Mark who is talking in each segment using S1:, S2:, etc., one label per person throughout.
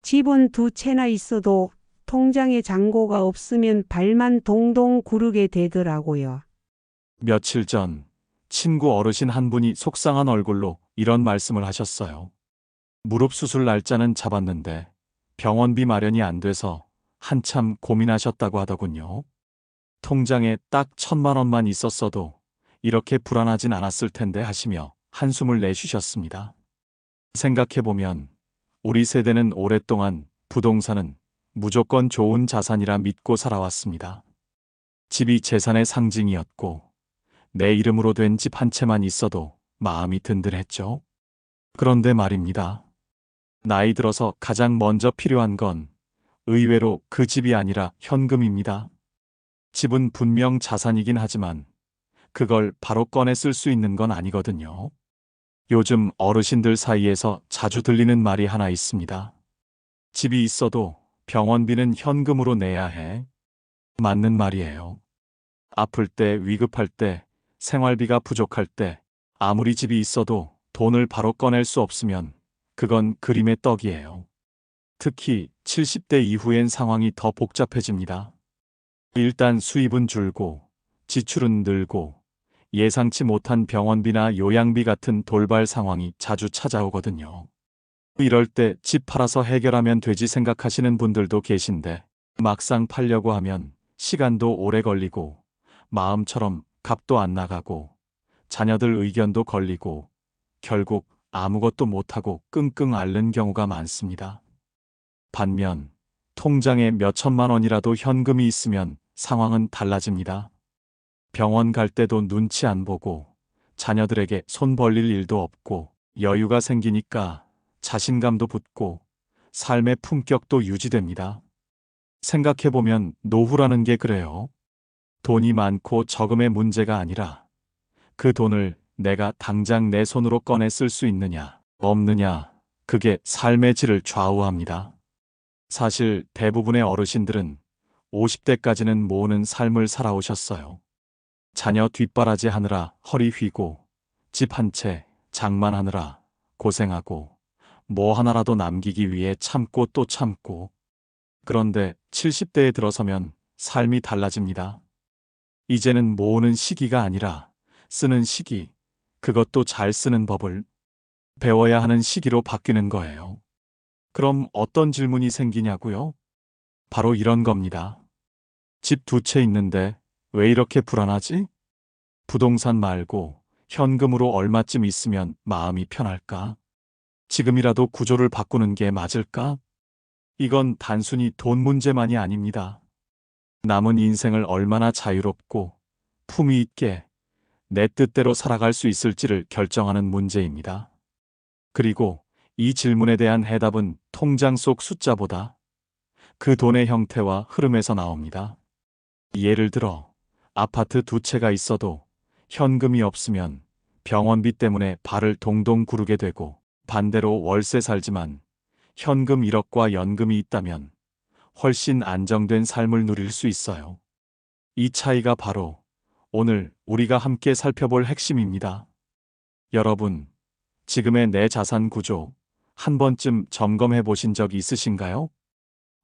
S1: 집은 두 채나 있어도 통장에 잔고가 없으면 발만 동동 구르게 되더라고요.
S2: 며칠 전 친구 어르신 한 분이 속상한 얼굴로 이런 말씀을 하셨어요. 무릎 수술 날짜는 잡았는데 병원비 마련이 안 돼서 한참 고민하셨다고 하더군요. 통장에 딱 1,000만 원만 있었어도 이렇게 불안하진 않았을 텐데 하시며 한숨을 내쉬셨습니다. 생각해보면 우리 세대는 오랫동안 부동산은 무조건 좋은 자산이라 믿고 살아왔습니다. 집이 재산의 상징이었고 내 이름으로 된 집 한 채만 있어도 마음이 든든했죠. 그런데 말입니다. 나이 들어서 가장 먼저 필요한 건 의외로 그 집이 아니라 현금입니다. 집은 분명 자산이긴 하지만 그걸 바로 꺼내 쓸 수 있는 건 아니거든요. 요즘 어르신들 사이에서 자주 들리는 말이 하나 있습니다. 집이 있어도 병원비는 현금으로 내야 해. 맞는 말이에요. 아플 때, 위급할 때, 생활비가 부족할 때, 아무리 집이 있어도 돈을 바로 꺼낼 수 없으면 그건 그림의 떡이에요. 특히 70대 이후엔 상황이 더 복잡해집니다. 일단 수입은 줄고, 지출은 늘고, 예상치 못한 병원비나 요양비 같은 돌발 상황이 자주 찾아오거든요. 이럴 때 집 팔아서 해결하면 되지 생각하시는 분들도 계신데, 막상 팔려고 하면 시간도 오래 걸리고, 마음처럼 값도 안 나가고, 자녀들 의견도 걸리고, 결국 아무것도 못하고 끙끙 앓는 경우가 많습니다. 반면 통장에 몇 천만 원이라도 현금이 있으면 상황은 달라집니다. 병원 갈 때도 눈치 안 보고 자녀들에게 손 벌릴 일도 없고 여유가 생기니까 자신감도 붙고 삶의 품격도 유지됩니다. 생각해보면 노후라는 게 그래요. 돈이 많고 적음의 문제가 아니라 그 돈을 내가 당장 내 손으로 꺼내 쓸 수 있느냐, 없느냐, 그게 삶의 질을 좌우합니다. 사실 대부분의 어르신들은 50대까지는 모으는 삶을 살아오셨어요. 자녀 뒷바라지 하느라 허리 휘고, 집 한 채 장만하느라 고생하고, 뭐 하나라도 남기기 위해 참고 또 참고. 그런데 70대에 들어서면 삶이 달라집니다. 이제는 모으는 시기가 아니라 쓰는 시기, 그것도 잘 쓰는 법을 배워야 하는 시기로 바뀌는 거예요. 그럼 어떤 질문이 생기냐고요? 바로 이런 겁니다. 집 두 채 있는데 왜 이렇게 불안하지? 부동산 말고 현금으로 얼마쯤 있으면 마음이 편할까? 지금이라도 구조를 바꾸는 게 맞을까? 이건 단순히 돈 문제만이 아닙니다. 남은 인생을 얼마나 자유롭고 품위 있게 내 뜻대로 살아갈 수 있을지를 결정하는 문제입니다. 그리고 이 질문에 대한 해답은 통장 속 숫자보다 그 돈의 형태와 흐름에서 나옵니다. 예를 들어 아파트 두 채가 있어도 현금이 없으면 병원비 때문에 발을 동동 구르게 되고, 반대로 월세 살지만 현금 1억과 연금이 있다면 훨씬 안정된 삶을 누릴 수 있어요. 이 차이가 바로 오늘 우리가 함께 살펴볼 핵심입니다. 여러분, 지금의 내 자산 구조 한 번쯤 점검해 보신 적 있으신가요?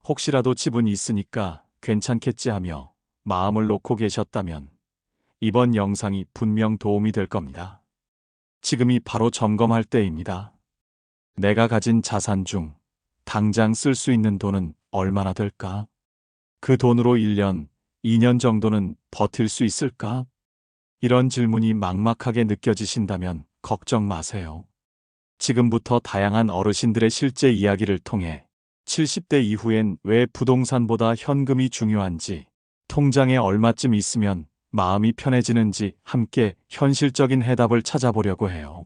S2: 혹시라도 집은 있으니까 괜찮겠지 하며 마음을 놓고 계셨다면 이번 영상이 분명 도움이 될 겁니다. 지금이 바로 점검할 때입니다. 내가 가진 자산 중 당장 쓸 수 있는 돈은 얼마나 될까? 그 돈으로 1년, 2년 정도는 버틸 수 있을까? 이런 질문이 막막하게 느껴지신다면 걱정 마세요. 지금부터 다양한 어르신들의 실제 이야기를 통해 70대 이후엔 왜 부동산보다 현금이 중요한지, 통장에 얼마쯤 있으면 마음이 편해지는지 함께 현실적인 해답을 찾아보려고 해요.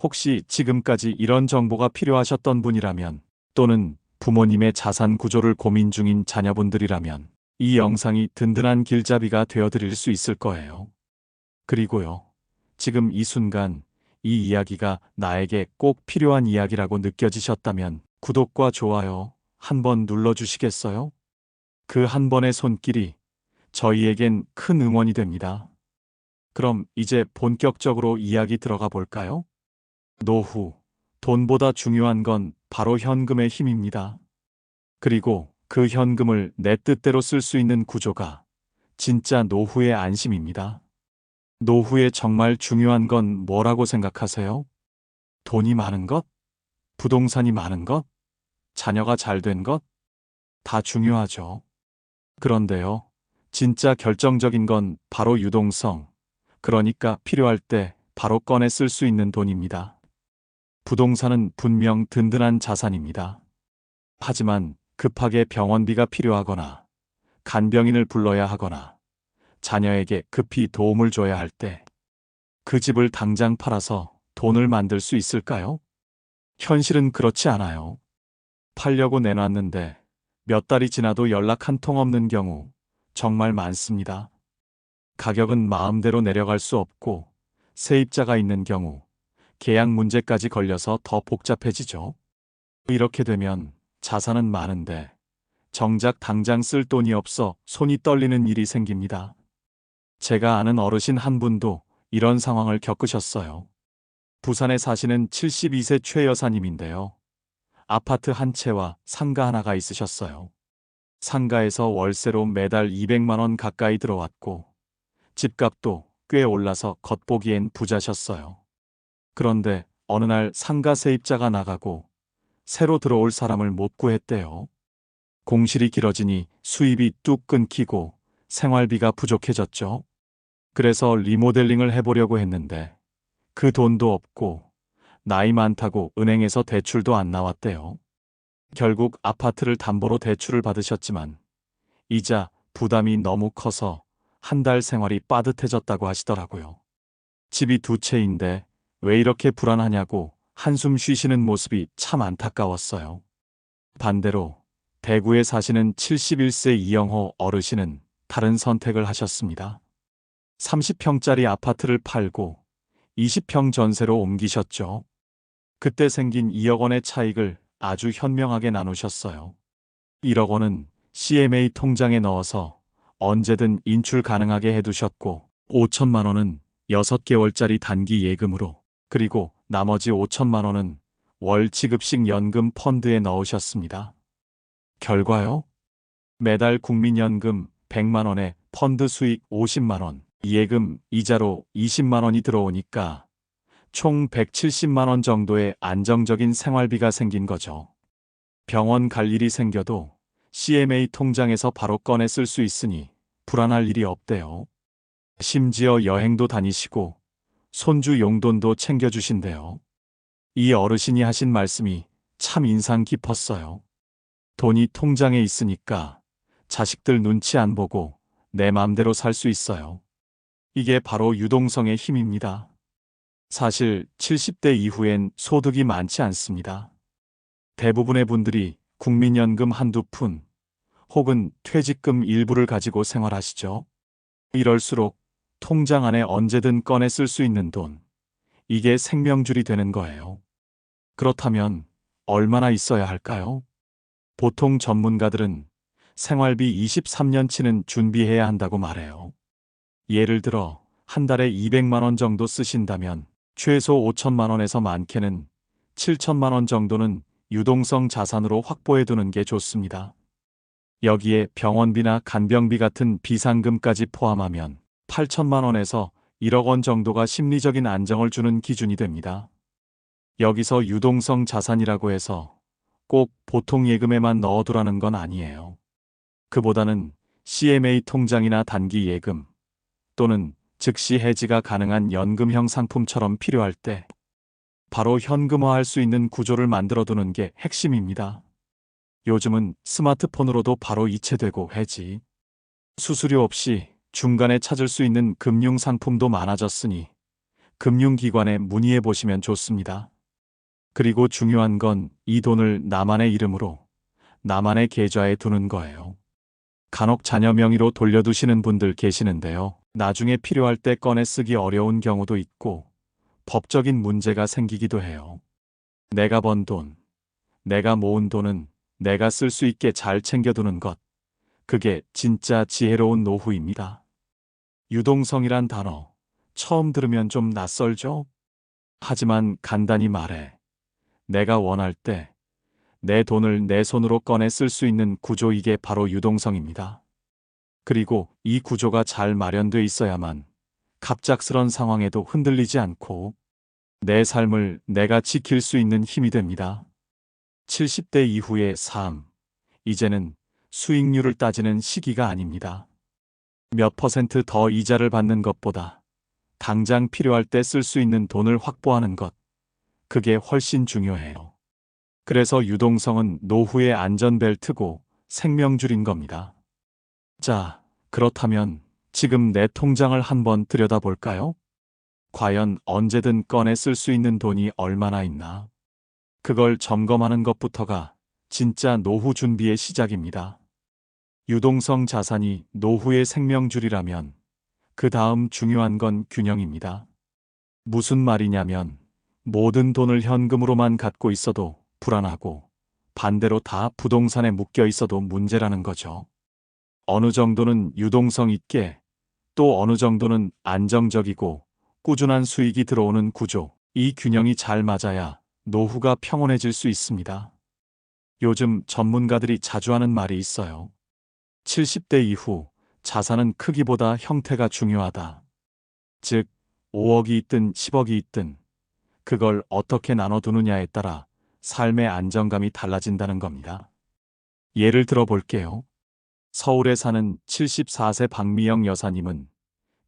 S2: 혹시 지금까지 이런 정보가 필요하셨던 분이라면, 또는 부모님의 자산 구조를 고민 중인 자녀분들이라면 이 영상이 든든한 길잡이가 되어드릴 수 있을 거예요. 그리고요, 지금 이 순간 이 이야기가 나에게 꼭 필요한 이야기라고 느껴지셨다면 구독과 좋아요 한번 눌러주시겠어요? 그 한 번의 손길이 저희에겐 큰 응원이 됩니다. 그럼 이제 본격적으로 이야기 들어가 볼까요? 노후, 돈보다 중요한 건 바로 현금의 힘입니다. 그리고 그 현금을 내 뜻대로 쓸 수 있는 구조가 진짜 노후의 안심입니다. 노후에 정말 중요한 건 뭐라고 생각하세요? 돈이 많은 것? 부동산이 많은 것? 자녀가 잘 된 것? 다 중요하죠. 그런데요, 진짜 결정적인 건 바로 유동성, 그러니까 필요할 때 바로 꺼내 쓸 수 있는 돈입니다. 부동산은 분명 든든한 자산입니다. 하지만 급하게 병원비가 필요하거나 간병인을 불러야 하거나 자녀에게 급히 도움을 줘야 할 때 그 집을 당장 팔아서 돈을 만들 수 있을까요? 현실은 그렇지 않아요. 팔려고 내놨는데 몇 달이 지나도 연락 한 통 없는 경우 정말 많습니다. 가격은 마음대로 내려갈 수 없고 세입자가 있는 경우 계약 문제까지 걸려서 더 복잡해지죠. 이렇게 되면 자산은 많은데 정작 당장 쓸 돈이 없어 손이 떨리는 일이 생깁니다. 제가 아는 어르신 한 분도 이런 상황을 겪으셨어요. 부산에 사시는 72세 최 여사님인데요. 아파트 한 채와 상가 하나가 있으셨어요. 상가에서 월세로 매달 200만 원 가까이 들어왔고 집값도 꽤 올라서 겉보기엔 부자셨어요. 그런데 어느 날 상가 세입자가 나가고 새로 들어올 사람을 못 구했대요. 공실이 길어지니 수입이 뚝 끊기고 생활비가 부족해졌죠. 그래서 리모델링을 해보려고 했는데 그 돈도 없고 나이 많다고 은행에서 대출도 안 나왔대요. 결국 아파트를 담보로 대출을 받으셨지만 이자 부담이 너무 커서 한 달 생활이 빠듯해졌다고 하시더라고요. 집이 두 채인데 왜 이렇게 불안하냐고 한숨 쉬시는 모습이 참 안타까웠어요. 반대로 대구에 사시는 71세 이영호 어르신은 다른 선택을 하셨습니다. 30평짜리 아파트를 팔고 20평 전세로 옮기셨죠. 그때 생긴 2억 원의 차익을 아주 현명하게 나누셨어요. 1억 원은 CMA 통장에 넣어서 언제든 인출 가능하게 해두셨고 5천만 원은 6개월짜리 단기 예금으로, 그리고 나머지 5천만 원은 월 지급식 연금 펀드에 넣으셨습니다. 결과요? 매달 국민연금 100만 원에 펀드 수익 50만 원, 예금 이자로 20만 원이 들어오니까 총 170만 원 정도의 안정적인 생활비가 생긴 거죠. 병원 갈 일이 생겨도 CMA 통장에서 바로 꺼내 쓸 수 있으니 불안할 일이 없대요. 심지어 여행도 다니시고 손주 용돈도 챙겨주신대요. 이 어르신이 하신 말씀이 참 인상 깊었어요. 돈이 통장에 있으니까 자식들 눈치 안 보고 내 맘대로 살 수 있어요. 이게 바로 유동성의 힘입니다. 사실 70대 이후엔 소득이 많지 않습니다. 대부분의 분들이 국민연금 한두 푼 혹은 퇴직금 일부를 가지고 생활하시죠. 이럴수록 통장 안에 언제든 꺼내 쓸 수 있는 돈, 이게 생명줄이 되는 거예요. 그렇다면 얼마나 있어야 할까요? 보통 전문가들은 생활비 23년치는 준비해야 한다고 말해요. 예를 들어 한 달에 200만 원 정도 쓰신다면 최소 5천만 원에서 많게는 7천만 원 정도는 유동성 자산으로 확보해 두는 게 좋습니다. 여기에 병원비나 간병비 같은 비상금까지 포함하면 8천만 원에서 1억 원 정도가 심리적인 안정을 주는 기준이 됩니다. 여기서 유동성 자산이라고 해서 꼭 보통 예금에만 넣어두라는 건 아니에요. 그보다는 CMA 통장이나 단기 예금 또는 즉시 해지가 가능한 연금형 상품처럼 필요할 때 바로 현금화할 수 있는 구조를 만들어두는 게 핵심입니다. 요즘은 스마트폰으로도 바로 이체되고 해지, 수수료 없이 중간에 찾을 수 있는 금융 상품도 많아졌으니 금융기관에 문의해 보시면 좋습니다. 그리고 중요한 건 이 돈을 나만의 이름으로, 나만의 계좌에 두는 거예요. 간혹 자녀 명의로 돌려두시는 분들 계시는데요. 나중에 필요할 때 꺼내 쓰기 어려운 경우도 있고 법적인 문제가 생기기도 해요. 내가 번 돈, 내가 모은 돈은 내가 쓸 수 있게 잘 챙겨두는 것, 그게 진짜 지혜로운 노후입니다. 유동성이란 단어, 처음 들으면 좀 낯설죠? 하지만 간단히 말해 내가 원할 때 내 돈을 내 손으로 꺼내 쓸 수 있는 구조, 이게 바로 유동성입니다. 그리고 이 구조가 잘 마련돼 있어야만 갑작스런 상황에도 흔들리지 않고 내 삶을 내가 지킬 수 있는 힘이 됩니다. 70대 이후의 삶, 이제는 수익률을 따지는 시기가 아닙니다. 몇 퍼센트 더 이자를 받는 것보다 당장 필요할 때 쓸 수 있는 돈을 확보하는 것, 그게 훨씬 중요해요. 그래서 유동성은 노후의 안전벨트고 생명줄인 겁니다. 자, 그렇다면 지금 내 통장을 한번 들여다볼까요? 과연 언제든 꺼내 쓸 수 있는 돈이 얼마나 있나? 그걸 점검하는 것부터가 진짜 노후 준비의 시작입니다. 유동성 자산이 노후의 생명줄이라면 그 다음 중요한 건 균형입니다. 무슨 말이냐면 모든 돈을 현금으로만 갖고 있어도 불안하고 반대로 다 부동산에 묶여 있어도 문제라는 거죠. 어느 정도는 유동성 있게, 또 어느 정도는 안정적이고 꾸준한 수익이 들어오는 구조, 이 균형이 잘 맞아야 노후가 평온해질 수 있습니다. 요즘 전문가들이 자주 하는 말이 있어요. 70대 이후 자산은 크기보다 형태가 중요하다. 즉, 5억이 있든 10억이 있든 그걸 어떻게 나눠두느냐에 따라 삶의 안정감이 달라진다는 겁니다. 예를 들어 볼게요. 서울에 사는 74세 박미영 여사님은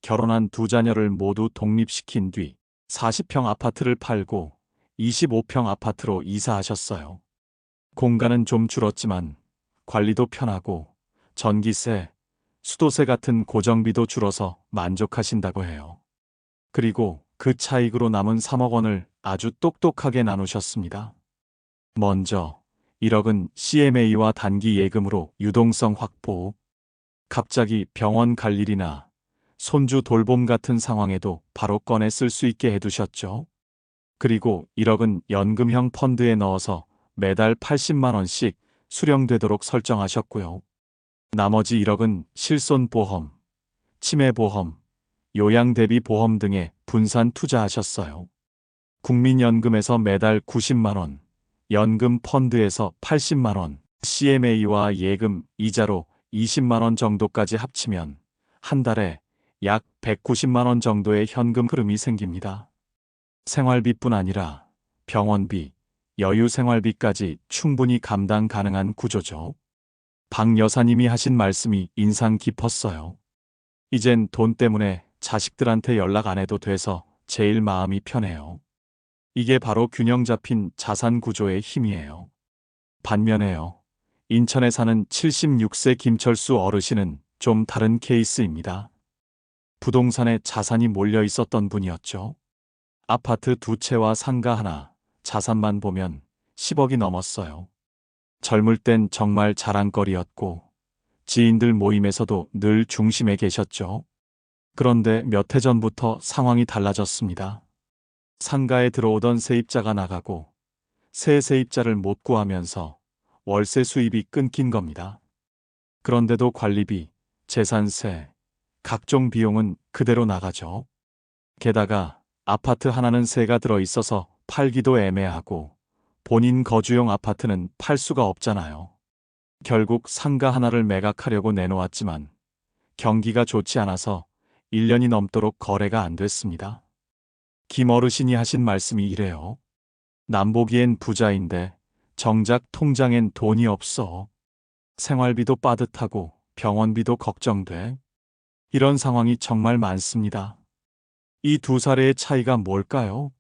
S2: 결혼한 두 자녀를 모두 독립시킨 뒤 40평 아파트를 팔고 25평 아파트로 이사하셨어요. 공간은 좀 줄었지만 관리도 편하고 전기세, 수도세 같은 고정비도 줄어서 만족하신다고 해요. 그리고 그 차익으로 남은 3억 원을 아주 똑똑하게 나누셨습니다. 먼저 1억은 CMA와 단기 예금으로 유동성 확보, 갑자기 병원 갈 일이나 손주 돌봄 같은 상황에도 바로 꺼내 쓸 수 있게 해두셨죠. 그리고 1억은 연금형 펀드에 넣어서 매달 80만 원씩 수령되도록 설정하셨고요. 나머지 1억은 실손보험, 치매보험, 요양대비보험 등에 분산 투자하셨어요. 국민연금에서 매달 90만 원, 연금 펀드에서 80만 원, CMA와 예금 이자로 20만 원 정도까지 합치면 한 달에 약 190만 원 정도의 현금 흐름이 생깁니다. 생활비뿐 아니라 병원비, 여유 생활비까지 충분히 감당 가능한 구조죠. 박 여사님이 하신 말씀이 인상 깊었어요. 이젠 돈 때문에 자식들한테 연락 안 해도 돼서 제일 마음이 편해요. 이게 바로 균형 잡힌 자산 구조의 힘이에요. 반면에요. 인천에 사는 76세 김철수 어르신은 좀 다른 케이스입니다. 부동산에 자산이 몰려 있었던 분이었죠. 아파트 2채와 상가 하나, 자산만 보면 10억이 넘었어요. 젊을 땐 정말 자랑거리였고 지인들 모임에서도 늘 중심에 계셨죠. 그런데 몇 해 전부터 상황이 달라졌습니다. 상가에 들어오던 세입자가 나가고 새 세입자를 못 구하면서 월세 수입이 끊긴 겁니다. 그런데도 관리비, 재산세, 각종 비용은 그대로 나가죠. 게다가 아파트 하나는 세가 들어 있어서 팔기도 애매하고 본인 거주용 아파트는 팔 수가 없잖아요. 결국 상가 하나를 매각하려고 내놓았지만 경기가 좋지 않아서 1년이 넘도록 거래가 안 됐습니다. 김 어르신이 하신 말씀이 이래요. 남 보기엔 부자인데 정작 통장엔 돈이 없어. 생활비도 빠듯하고 병원비도 걱정돼. 이런 상황이 정말 많습니다. 이 두 사례의 차이가 뭘까요?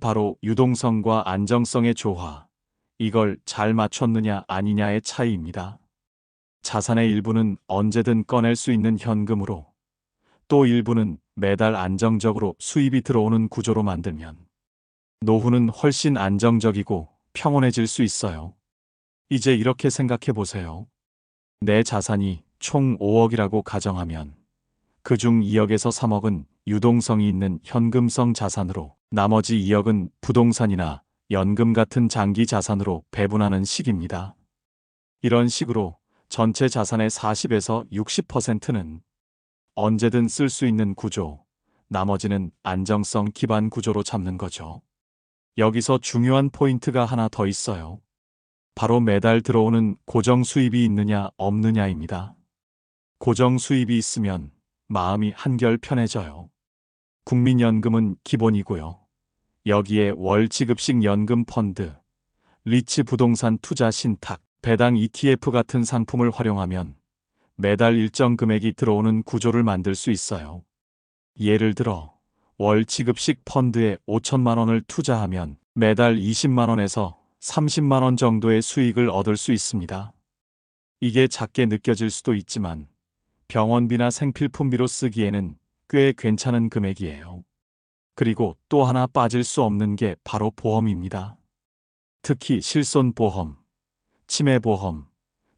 S2: 바로 유동성과 안정성의 조화, 이걸 잘 맞췄느냐 아니냐의 차이입니다. 자산의 일부는 언제든 꺼낼 수 있는 현금으로, 또 일부는 매달 안정적으로 수입이 들어오는 구조로 만들면 노후는 훨씬 안정적이고 평온해질 수 있어요. 이제 이렇게 생각해 보세요. 내 자산이 총 5억이라고 가정하면 그중 2억에서 3억은 유동성이 있는 현금성 자산으로, 나머지 2억은 부동산이나 연금 같은 장기 자산으로 배분하는 식입니다. 이런 식으로 전체 자산의 40에서 60%는 언제든 쓸 수 있는 구조, 나머지는 안정성 기반 구조로 잡는 거죠. 여기서 중요한 포인트가 하나 더 있어요. 바로 매달 들어오는 고정 수입이 있느냐 없느냐입니다. 고정 수입이 있으면 마음이 한결 편해져요. 국민연금은 기본이고요. 여기에 월 지급식 연금 펀드, 리츠 부동산 투자 신탁, 배당 ETF 같은 상품을 활용하면 매달 일정 금액이 들어오는 구조를 만들 수 있어요. 예를 들어 월 지급식 펀드에 5천만 원을 투자하면 매달 20만 원에서 30만 원 정도의 수익을 얻을 수 있습니다. 이게 작게 느껴질 수도 있지만 병원비나 생필품비로 쓰기에는 꽤 괜찮은 금액이에요. 그리고 또 하나 빠질 수 없는 게 바로 보험입니다. 특히 실손보험, 치매보험,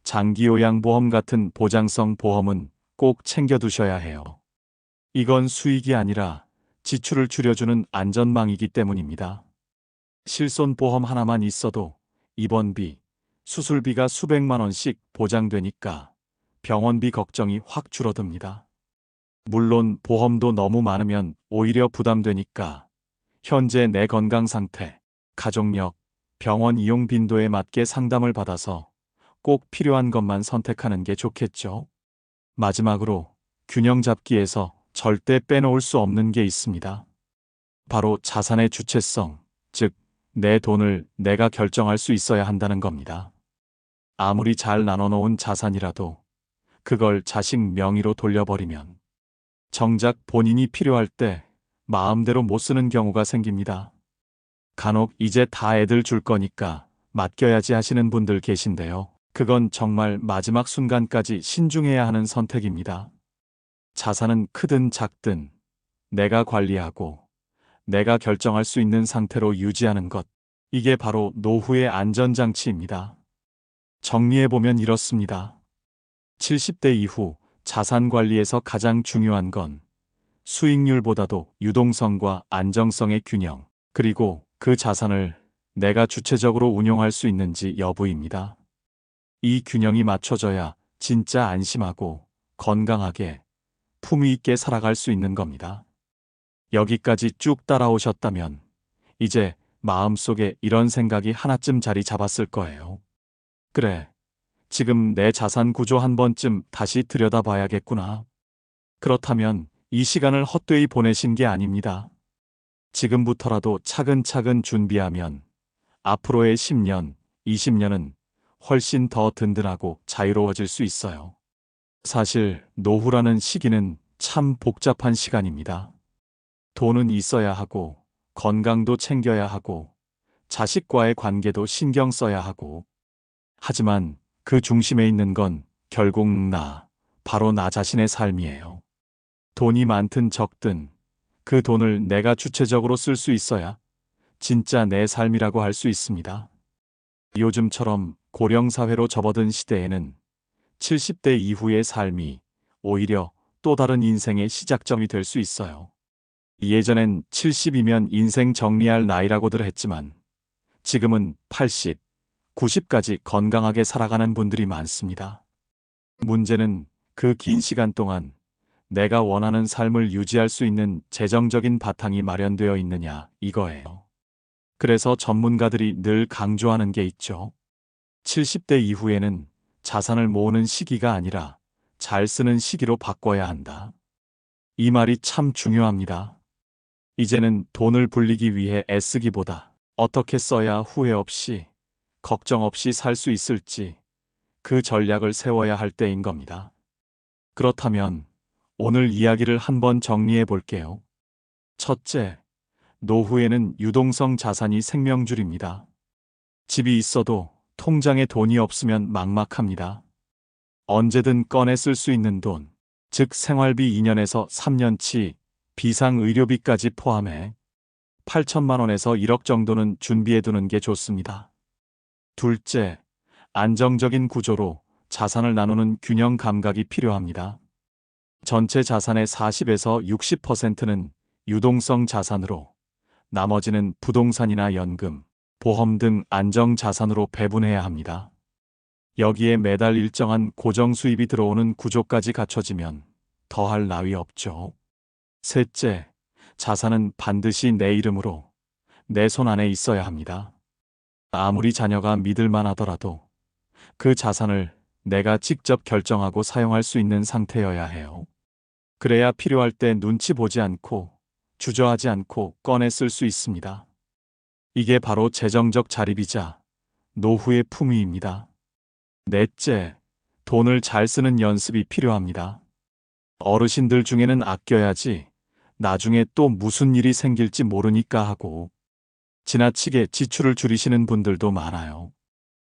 S2: 장기요양보험 같은 보장성 보험은 꼭 챙겨두셔야 해요. 이건 수익이 아니라 지출을 줄여주는 안전망이기 때문입니다. 실손보험 하나만 있어도 입원비, 수술비가 수백만 원씩 보장되니까 병원비 걱정이 확 줄어듭니다. 물론 보험도 너무 많으면 오히려 부담되니까 현재 내 건강 상태, 가족력, 병원 이용 빈도에 맞게 상담을 받아서 꼭 필요한 것만 선택하는 게 좋겠죠. 마지막으로 균형 잡기에서 절대 빼놓을 수 없는 게 있습니다. 바로 자산의 주체성, 즉 내 돈을 내가 결정할 수 있어야 한다는 겁니다. 아무리 잘 나눠놓은 자산이라도 그걸 자식 명의로 돌려버리면 정작 본인이 필요할 때 마음대로 못 쓰는 경우가 생깁니다. 간혹 이제 다 애들 줄 거니까 맡겨야지 하시는 분들 계신데요. 그건 정말 마지막 순간까지 신중해야 하는 선택입니다. 자산은 크든 작든 내가 관리하고 내가 결정할 수 있는 상태로 유지하는 것. 이게 바로 노후의 안전장치입니다. 정리해보면 이렇습니다. 70대 이후 자산 관리에서 가장 중요한 건 수익률보다도 유동성과 안정성의 균형, 그리고 그 자산을 내가 주체적으로 운용할 수 있는지 여부입니다. 이 균형이 맞춰져야 진짜 안심하고 건강하게 품위 있게 살아갈 수 있는 겁니다. 여기까지 쭉 따라오셨다면 이제 마음속에 이런 생각이 하나쯤 자리 잡았을 거예요. 그래, 지금 내 자산 구조 한 번쯤 다시 들여다봐야겠구나. 그렇다면 이 시간을 헛되이 보내신 게 아닙니다. 지금부터라도 차근차근 준비하면 앞으로의 10년, 20년은 훨씬 더 든든하고 자유로워질 수 있어요. 사실 노후라는 시기는 참 복잡한 시간입니다. 돈은 있어야 하고 건강도 챙겨야 하고 자식과의 관계도 신경 써야 하고, 하지만 그 중심에 있는 건 결국 바로 나 자신의 삶이에요. 돈이 많든 적든 그 돈을 내가 주체적으로 쓸 수 있어야 진짜 내 삶이라고 할 수 있습니다. 요즘처럼 고령사회로 접어든 시대에는 70대 이후의 삶이 오히려 또 다른 인생의 시작점이 될 수 있어요. 예전엔 70이면 인생 정리할 나이라고들 했지만 지금은 80, 90까지 건강하게 살아가는 분들이 많습니다. 문제는 그 긴 시간 동안 내가 원하는 삶을 유지할 수 있는 재정적인 바탕이 마련되어 있느냐 이거예요. 그래서 전문가들이 늘 강조하는 게 있죠. 70대 이후에는 자산을 모으는 시기가 아니라 잘 쓰는 시기로 바꿔야 한다. 이 말이 참 중요합니다. 이제는 돈을 불리기 위해 애쓰기보다 어떻게 써야 후회 없이, 걱정 없이 살 수 있을지 그 전략을 세워야 할 때인 겁니다. 그렇다면 오늘 이야기를 한번 정리해 볼게요. 첫째, 노후에는 유동성 자산이 생명줄입니다. 집이 있어도 통장에 돈이 없으면 막막합니다. 언제든 꺼내 쓸 수 있는 돈, 즉 생활비 2년에서 3년치, 비상의료비까지 포함해 8천만 원에서 1억 정도는 준비해두는 게 좋습니다. 둘째, 안정적인 구조로 자산을 나누는 균형 감각이 필요합니다. 전체 자산의 40에서 60%는 유동성 자산으로, 나머지는 부동산이나 연금, 보험 등 안정 자산으로 배분해야 합니다. 여기에 매달 일정한 고정 수입이 들어오는 구조까지 갖춰지면 더할 나위 없죠. 셋째, 자산은 반드시 내 이름으로, 내 손 안에 있어야 합니다. 아무리 자녀가 믿을만 하더라도 그 자산을 내가 직접 결정하고 사용할 수 있는 상태여야 해요. 그래야 필요할 때 눈치 보지 않고 주저하지 않고 꺼내 쓸 수 있습니다. 이게 바로 재정적 자립이자 노후의 품위입니다. 넷째, 돈을 잘 쓰는 연습이 필요합니다. 어르신들 중에는 아껴야지 나중에 또 무슨 일이 생길지 모르니까 하고 지나치게 지출을 줄이시는 분들도 많아요.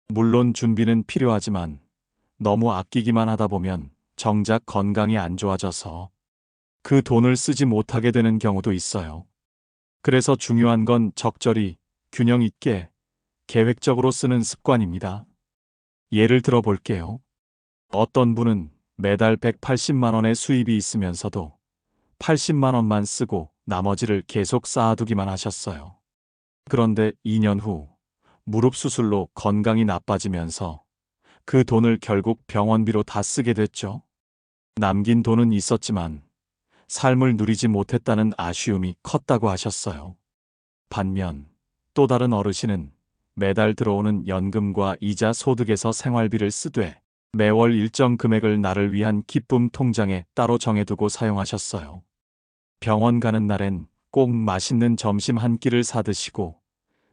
S2: 물론 준비는 필요하지만 너무 아끼기만 하다 보면 정작 건강이 안 좋아져서 그 돈을 쓰지 못하게 되는 경우도 있어요. 그래서 중요한 건 적절히 균형 있게 계획적으로 쓰는 습관입니다. 예를 들어 볼게요. 어떤 분은 매달 180만 원의 수입이 있으면서도 80만 원만 쓰고 나머지를 계속 쌓아두기만 하셨어요. 그런데 2년 후 무릎 수술로 건강이 나빠지면서 그 돈을 결국 병원비로 다 쓰게 됐죠. 남긴 돈은 있었지만 삶을 누리지 못했다는 아쉬움이 컸다고 하셨어요. 반면 또 다른 어르신은 매달 들어오는 연금과 이자 소득에서 생활비를 쓰되 매월 일정 금액을 나를 위한 기쁨 통장에 따로 정해두고 사용하셨어요. 병원 가는 날엔 꼭 맛있는 점심 한 끼를 사드시고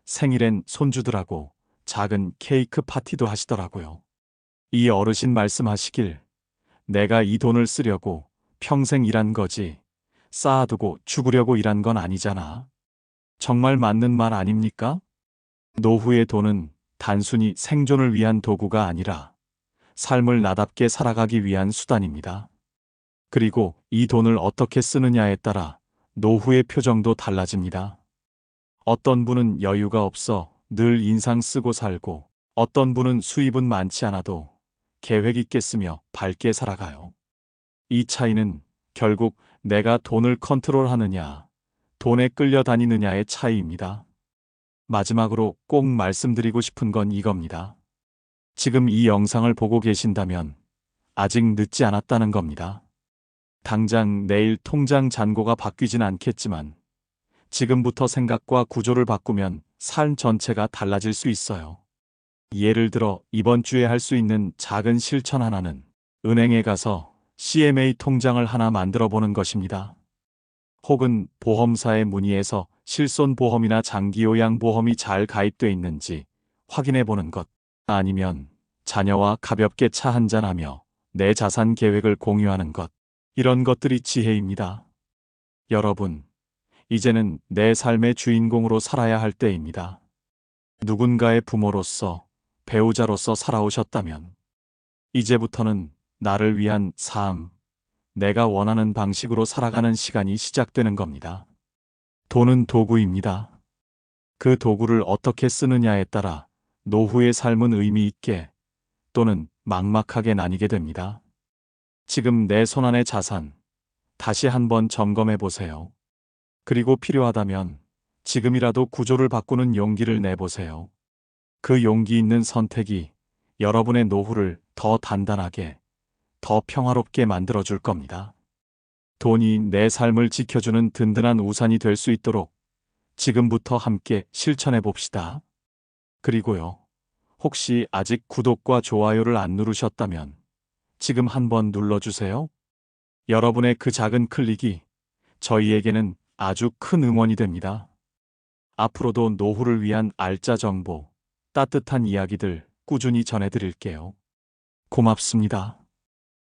S2: 생일엔 손주들하고 작은 케이크 파티도 하시더라고요. 이 어르신 말씀하시길 내가 이 돈을 쓰려고 평생 일한 거지 쌓아두고 죽으려고 일한 건 아니잖아. 정말 맞는 말 아닙니까? 노후의 돈은 단순히 생존을 위한 도구가 아니라 삶을 나답게 살아가기 위한 수단입니다. 그리고 이 돈을 어떻게 쓰느냐에 따라 노후의 표정도 달라집니다. 어떤 분은 여유가 없어 늘 인상 쓰고 살고 어떤 분은 수입은 많지 않아도 계획 있게 쓰며 밝게 살아가요. 이 차이는 결국 내가 돈을 컨트롤하느냐, 돈에 끌려다니느냐의 차이입니다. 마지막으로 꼭 말씀드리고 싶은 건 이겁니다. 지금 이 영상을 보고 계신다면 아직 늦지 않았다는 겁니다. 당장 내일 통장 잔고가 바뀌진 않겠지만 지금부터 생각과 구조를 바꾸면 삶 전체가 달라질 수 있어요. 예를 들어 이번 주에 할 수 있는 작은 실천 하나는 은행에 가서 CMA 통장을 하나 만들어 보는 것입니다. 혹은 보험사에 문의해서 실손보험이나 장기요양보험이 잘 가입돼 있는지 확인해 보는 것. 아니면 자녀와 가볍게 차 한잔하며 내 자산 계획을 공유하는 것. 이런 것들이 지혜입니다. 여러분, 이제는 내 삶의 주인공으로 살아야 할 때입니다. 누군가의 부모로서, 배우자로서 살아오셨다면 이제부터는 나를 위한 삶, 내가 원하는 방식으로 살아가는 시간이 시작되는 겁니다. 돈은 도구입니다. 그 도구를 어떻게 쓰느냐에 따라 노후의 삶은 의미 있게 또는 막막하게 나뉘게 됩니다. 지금 내 손안의 자산, 다시 한번 점검해 보세요. 그리고 필요하다면 지금이라도 구조를 바꾸는 용기를 내보세요. 그 용기 있는 선택이 여러분의 노후를 더 단단하게, 더 평화롭게 만들어줄 겁니다. 돈이 내 삶을 지켜주는 든든한 우산이 될 수 있도록 지금부터 함께 실천해 봅시다. 그리고요, 혹시 아직 구독과 좋아요를 안 누르셨다면 지금 한번 눌러주세요. 여러분의 그 작은 클릭이 저희에게는 아주 큰 응원이 됩니다. 앞으로도 노후를 위한 알짜 정보, 따뜻한 이야기들 꾸준히 전해드릴게요. 고맙습니다.